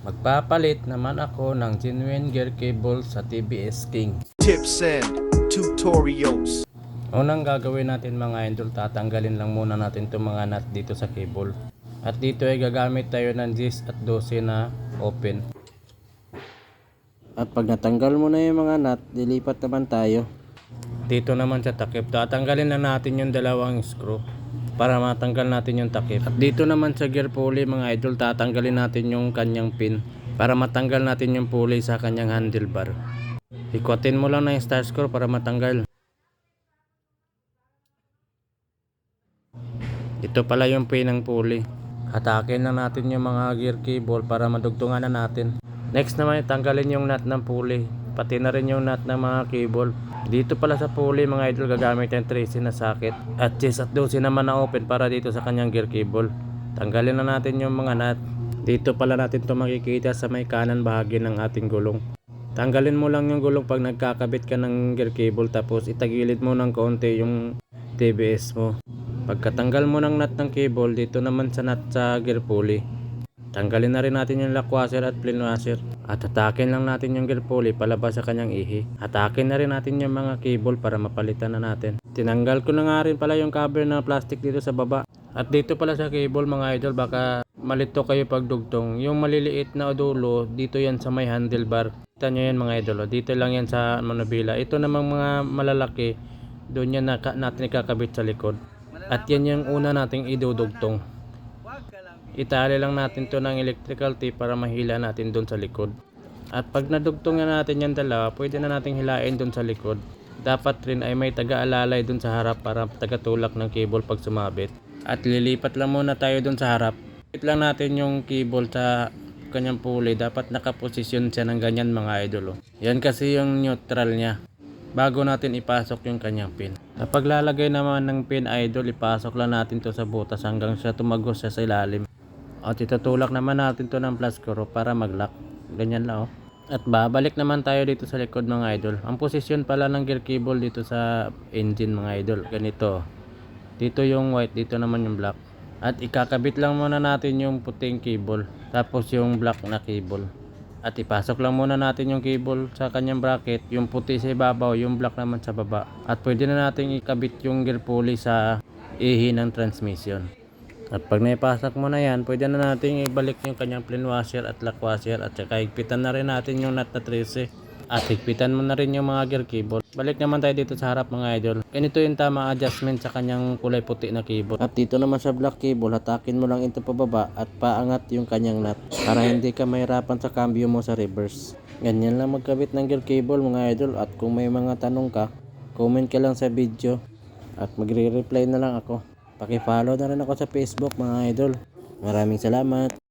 Magpapalit naman ako ng genuine gear cable sa TBS King. Tips and tutorials. Unang gagawin natin mga idol, tatanggalin lang muna natin itong mga nut dito sa cable. At dito ay gagamit tayo ng 10 at 12 na open. At pag natanggal mo na yung mga nut, dilipat naman tayo. Dito naman sa takip, tatanggalin na natin yung dalawang screw para matanggal natin yung takip. At dito naman sa gear pulley mga idol, tatanggalin natin yung kanyang pin para matanggal natin yung pulley sa kanyang handlebar. Ikwatin mo lang na yung star screw para matanggal. Ito pala yung pin ng pulley. Hatakin na natin yung mga gear cable para madugtungan na natin. Next naman, tanggalin yung nut ng pulley, pati na rin yung nut ng mga cable. Dito pala sa pulley mga idol, gagamit yung 13 na socket at 10 at 12 naman na open para dito sa kanyang gear cable. Tanggalin na natin yung mga nut. Dito pala natin ito makikita sa may kanan bahagi ng ating gulong. Tanggalin mo lang yung gulong pag nagkakabit ka ng gear cable, tapos itagilid mo ng konti yung TBS mo. Pagkatanggal mo ng nut ng cable, dito naman sa nut sa gear pulley, tanggalin na rin natin yung lock washer at plain washer. At hatakin lang natin yung gear pulley palabas sa kanyang ihi. Hatakin na rin natin yung mga cable para mapalitan na natin. Tinanggal ko na nga rin pala yung cover na plastic dito sa baba. At dito pala sa cable mga idol, baka malito kayo pagdugtong. Yung maliliit na dulo, dito yan sa may handlebar. Kita nyo yan mga idol, dito lang yan sa manubila. Ito namang mga malalaki, doon yan natin ikakabit sa likod. At yan yung una nating idudugtong. Itali lang natin to ng electrical tape para mahila natin doon sa likod. At pag nadugtong na natin yan dalawa, pwede na nating hilain doon sa likod. Dapat rin ay may taga-alalay doon sa harap para tagatulak ng cable pag sumabit. At lilipat lang muna tayo doon sa harap. Lilipat lang natin yung cable sa kanyang pulley. Dapat nakaposisyon siya ng ganyan mga idol. Yan kasi yung neutral niya bago natin ipasok yung kanyang pin. Kapag lalagay naman ng pin idol, ipasok lang natin to sa butas hanggang siya tumagos siya sa ilalim. At itutulak naman natin to ng plus screw para mag-lock. Ganyan lang oh. At babalik naman tayo dito sa likod mga idol. Ang posisyon pala ng gear cable dito sa engine mga idol, ganito. Dito yung white, dito naman yung black. At ikakabit lang muna natin yung puting cable, tapos yung black na cable. At ipasok lang muna natin yung cable sa kanyang bracket, yung puti sa ibabaw, yung black naman sa baba. At pwede na natin ikabit yung gear pulley sa ihi ng transmission. At pag naipasok mo na yan, pwede na natin ibalik yung kanyang plain washer at lock washer. At saka higpitan na rin natin yung nut na 13. At higpitan mo na rin yung mga gear cable. Balik naman tayo dito sa harap mga idol. Ganito yung tama adjustment sa kanyang kulay puti na cable. At dito naman sa black cable, hatakin mo lang ito pababa at paangat yung kanyang nut para hindi ka mahirapan sa cambio mo sa reverse. Ganyan lang magkabit ng gear cable mga idol. At kung may mga tanong ka, comment ka lang sa video at magre-reply na lang ako. Paki-follow na rin ako sa Facebook mga idol. Maraming salamat.